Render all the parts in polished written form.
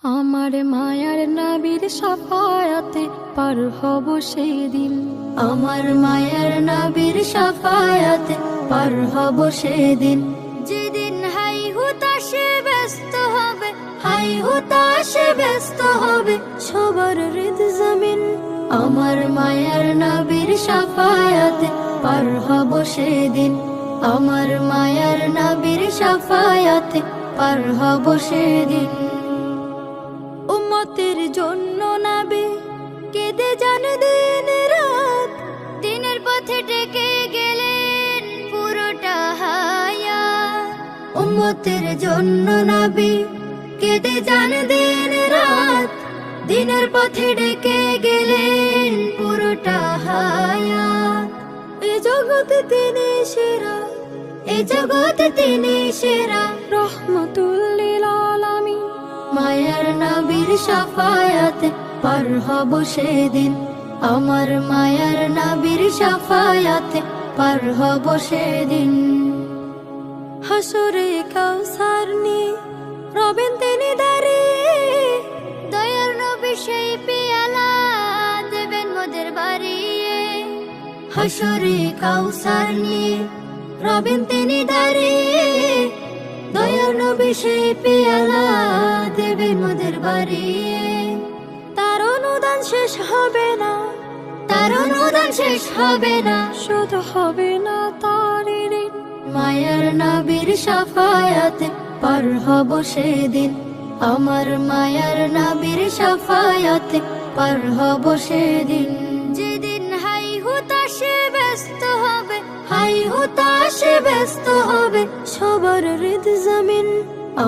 আমার মায়ার নবীর শাফায়াতে পার হব সেই দিন। আমার মায়ার নবীর শাফায়াতে পার হব সেদিন। যেদিন হাই হুতাশে ব্যস্ত হবে, হাই হুতাশে ব্যস্ত হবে সবার হৃদ জমিন। আমার মায়ার নবীর শাফায়াতে পার হব সেদিন। আমার মায়ার নবীর শাফায়াতে পার হব সেদিন। উম্মতের জন্য নবী কেঁদে যান দিন রাত, দিনের পথে ডেকে গেলেন পুরোটা হায়াত। উম্মতের জন্য নবী কেঁদে যান দিন রাত, দিনের পথে ডেকে গেলেন পুরোটা হায়াত। এ জগতে তিনি সেরা, এ জগতে তিনি সেরা, রহমাতুল লিল আলামিন। মায়ার নবীর শাফায়াতে পার হব সেদিন। আমার মায়ার নবীর শাফায়াতে পার হব সেদিন। হাসরে কাউসার নিয়ে রবেন তিনি দাঁড়িয়ে, দয়ার নবী সেই পেয়ালা দেবেন মোদের বাড়িয়ে। হাসরে কাউসার নিয়ে রবেন তিনি দাঁড়িয়ে, দয়ার নবী সেই পেয়ালা দেবেন মোদের বাড়িয়ে। তার অনুদান শেষ হবে না, তার অনুদান শেষ হবে না, শুধু হবে না তার ঋণ। মায়ার নবীর শাফায়াতে পার হব সেদিন। আমার মায়ার নবীর শাফায়াতে পার হব সেদিন। যেদিন হাই হুতাশে ব্যস্ত হবে, হাই হুতাশে ব্যস্ত হবে সবার হৃদ জমিন।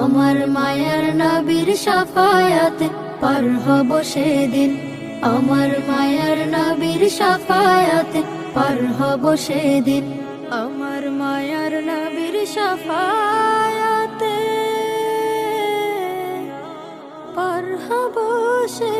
আমার মায়ার নবীর শাফায়াতে পার হব সেদিন। আমার মায়ার নবীর শাফায়াতে পার হব সেদিন। আমার মায়ার নবীর শাফায়াতে পার হব সে